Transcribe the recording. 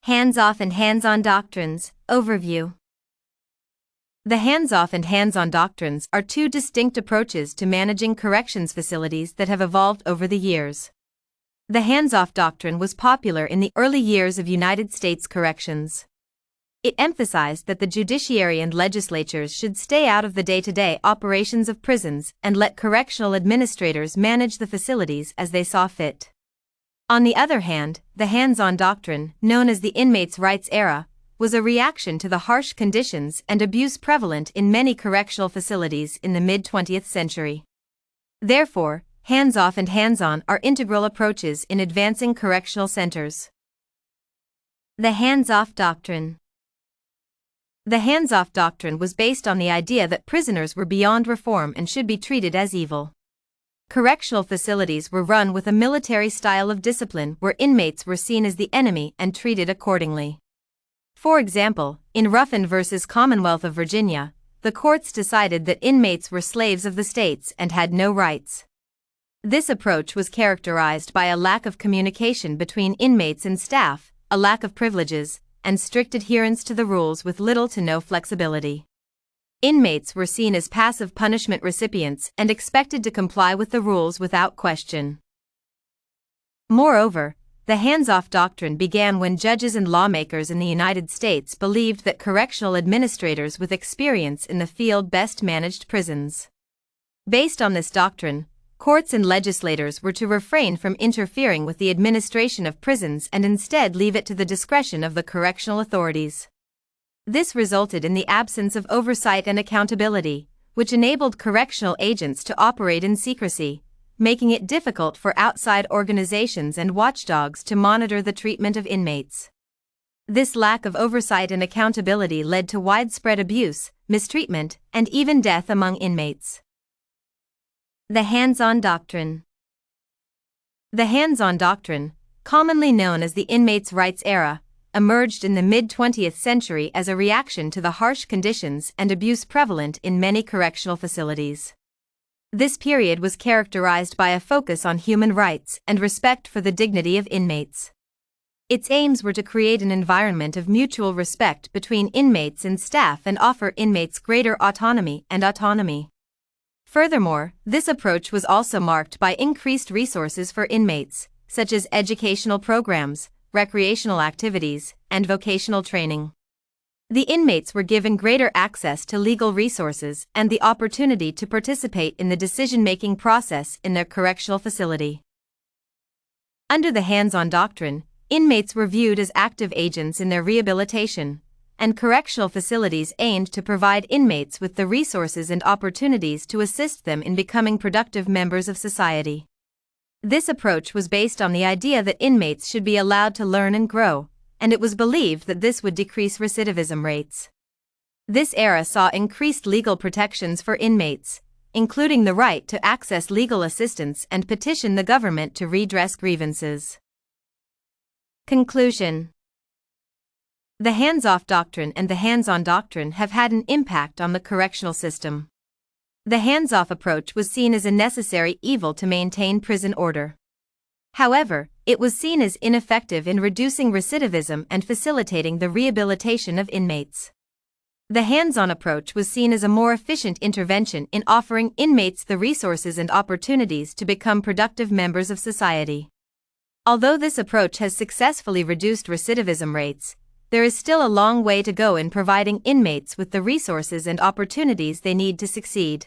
Hands-off and hands-on doctrines. Overview. The hands-off and hands-on doctrines are two distinct approaches to managing corrections facilities that have evolved over the years. The hands-off doctrine was popular in the early years of United States corrections. It emphasized that the judiciary and legislatures should stay out of the day-to-day operations of prisons and let correctional administrators manage the facilities as they saw fit. On the other hand, the hands-on doctrine, known as the inmates' rights era, was a reaction to the harsh conditions and abuse prevalent in many correctional facilities in the mid-20th century. Therefore, hands-off and hands-on are integral approaches in advancing correctional centers. The hands-off doctrine. The hands-off doctrine was based on the idea that prisoners were beyond reform and should be treated as evil. Correctional facilities were run with a military style of discipline where inmates were seen as the enemy and treated accordingly. For example, in Ruffin v. Commonwealth of Virginia, the courts decided that inmates were slaves of the states and had no rights. This approach was characterized by a lack of communication between inmates and staff, a lack of privileges, and strict adherence to the rules with little to no flexibility. Inmates were seen as passive punishment recipients and expected to comply with the rules without question. Moreover, the hands-off doctrine began when judges and lawmakers in the United States believed that correctional administrators with experience in the field best managed prisons. Based on this doctrine, courts and legislators were to refrain from interfering with the administration of prisons and instead leave it to the discretion of the correctional authorities. This resulted in the absence of oversight and accountability, which enabled correctional agents to operate in secrecy, making it difficult for outside organizations and watchdogs to monitor the treatment of inmates. This lack of oversight and accountability led to widespread abuse, mistreatment, and even death among inmates. The hands-on doctrine. The hands-on doctrine, commonly known as the inmates' rights era, emerged in the mid-20th century as a reaction to the harsh conditions and abuse prevalent in many correctional facilities. This period was characterized by a focus on human rights and respect for the dignity of inmates. Its aims were to create an environment of mutual respect between inmates and staff and offer inmates greater autonomy. Furthermore, this approach was also marked by increased resources for inmates, such as educational programs, recreational activities, and vocational training. The inmates were given greater access to legal resources and the opportunity to participate in the decision-making process in their correctional facility. Under the hands-on doctrine, inmates were viewed as active agents in their rehabilitation, and correctional facilities aimed to provide inmates with the resources and opportunities to assist them in becoming productive members of society. This approach was based on the idea that inmates should be allowed to learn and grow, and it was believed that this would decrease recidivism rates. This era saw increased legal protections for inmates, including the right to access legal assistance and petition the government to redress grievances. Conclusion. The hands-off doctrine and the hands-on doctrine have had an impact on the correctional system. The hands-off approach was seen as a necessary evil to maintain prison order. However, it was seen as ineffective in reducing recidivism and facilitating the rehabilitation of inmates. The hands-on approach was seen as a more efficient intervention in offering inmates the resources and opportunities to become productive members of society. Although this approach has successfully reduced recidivism rates, there is still a long way to go in providing inmates with the resources and opportunities they need to succeed.